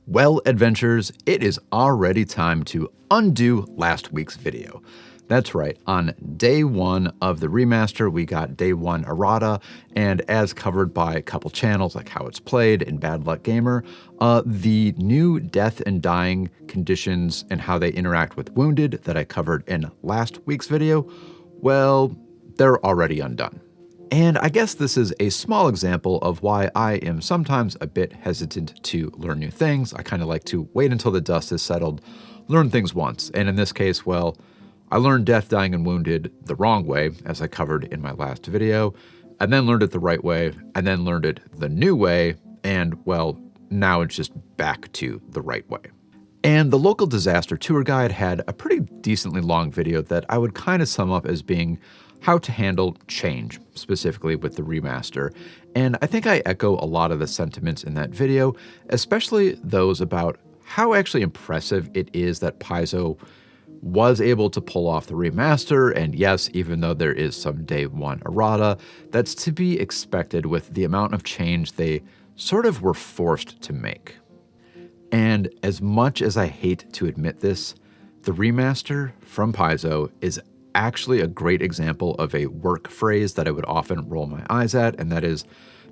Well, adventurers, it is already time to undo last week's video. That's right, on day one of the remaster, we got day one Errata, and as covered by a couple channels like How It's Played and Bad Luck Gamer, the new death and dying conditions and how they interact with wounded that I covered in last week's video, well, they're already undone. And I guess this is a small example of why I am sometimes a bit hesitant to learn new things. I kind of like to wait until the dust is settled, learn things once. And in this case, well, I learned Death, Dying, and Wounded the wrong way, as I covered in my last video, and then learned it the right way, and then learned it the new way, and, well, now it's just back to the right way. And the local disaster tour guide had a pretty decently long video that I would kind of sum up as being how to handle change, specifically with the remaster. And I think I echo a lot of the sentiments in that video, especially those about how actually impressive it is that Paizo was able to pull off the remaster. And yes, even though there is some day one errata, that's to be expected with the amount of change they sort of were forced to make. And as much as I hate to admit this, the remaster from Paizo is actually a great example of a work phrase that I would often roll my eyes at, and that is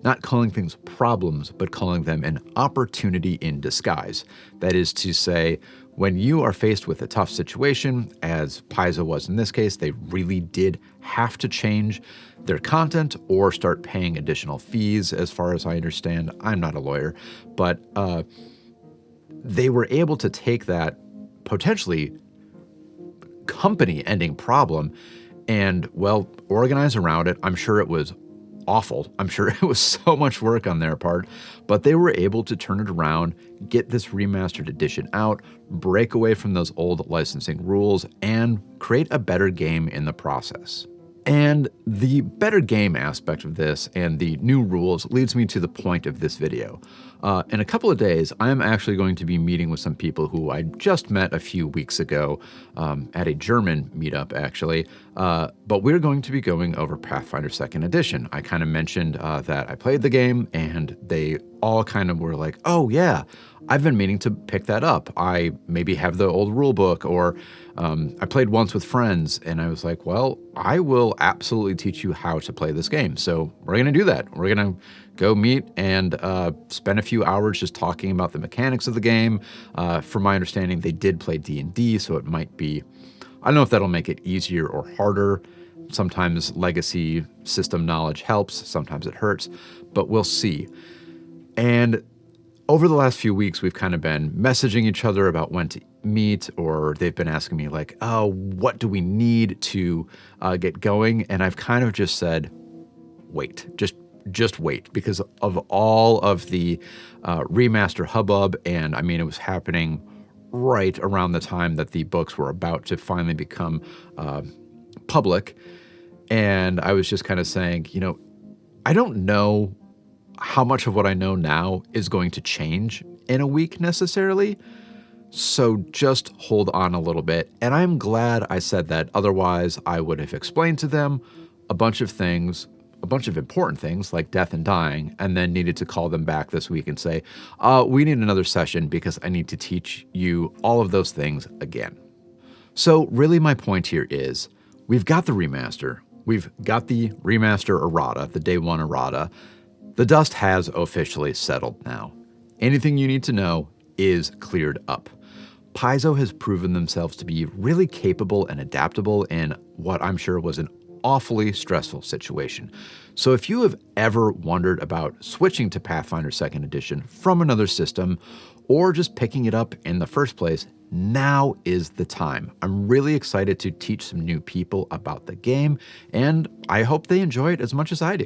not calling things problems, but calling them an opportunity in disguise. That is to say, when you are faced with a tough situation, as Paizo was in this case, they really did have to change their content or start paying additional fees, as far as I understand. I'm not a lawyer, but they were able to take that potentially company-ending problem and, well, organize around it. I'm sure it was awful. I'm sure it was so much work on their part, but they were able to turn it around, get this remastered edition out, break away from those old licensing rules, and create a better game in the process. And the better game aspect of this and the new rules leads me to the point of this video. In a couple of days, I'm actually going to be meeting with some people who I just met a few weeks ago at a German meetup, actually. But we're going to be going over Pathfinder 2nd Edition. I kind of mentioned that I played the game, and they all kind of were like, oh yeah, I've been meaning to pick that up. I maybe have the old rule book, or I played once with friends, and I was like, well, I will absolutely teach you how to play this game. So we're going to do that. We're going to go meet and spend a few hours just talking about the mechanics of the game. From my understanding, they did play D&D, so it might be, I don't know if that'll make it easier or harder. Sometimes legacy system knowledge helps, sometimes it hurts, but we'll see. And over the last few weeks, we've kind of been messaging each other about when to meet, or they've been asking me like, oh, what do we need to get going? And I've kind of just said, wait, just wait, because of all of the remaster hubbub. And I mean, it was happening right around the time that the books were about to finally become public. And I was just kind of saying, you know, I don't know how much of what I know now is going to change in a week necessarily. So just hold on a little bit. And I'm glad I said that. Otherwise, I would have explained to them a bunch of things, a bunch of important things like death and dying, and then needed to call them back this week and say, we need another session because I need to teach you all of those things again. So really my point here is we've got the remaster. We've got the remaster errata, the day one errata. The dust has officially settled now. Anything you need to know is cleared up. Paizo has proven themselves to be really capable and adaptable in what I'm sure was an awfully stressful situation. So if you have ever wondered about switching to Pathfinder 2nd Edition from another system, or just picking it up in the first place, now is the time. I'm really excited to teach some new people about the game, and I hope they enjoy it as much as I do.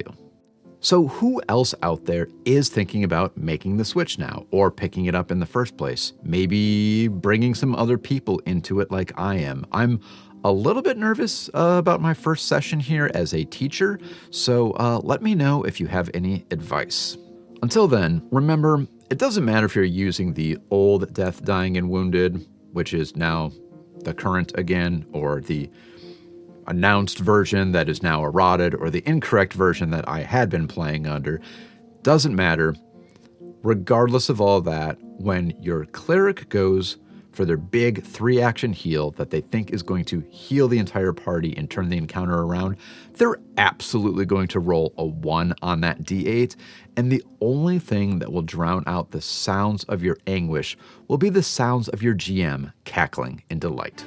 So who else out there is thinking about making the switch now, or picking it up in the first place? Maybe bringing some other people into it like I am. I'm a little bit nervous about my first session here as a teacher, so let me know if you have any advice. Until then, remember, it doesn't matter if you're using the old Death, Dying, and Wounded, which is now the current again, or the announced version that is now errated, or the incorrect version that I had been playing under. Doesn't matter. Regardless of all that, when your cleric goes for their big 3-action heal that they think is going to heal the entire party and turn the encounter around, they're absolutely going to roll a 1 on that d8, and the only thing that will drown out the sounds of your anguish will be the sounds of your GM cackling in delight.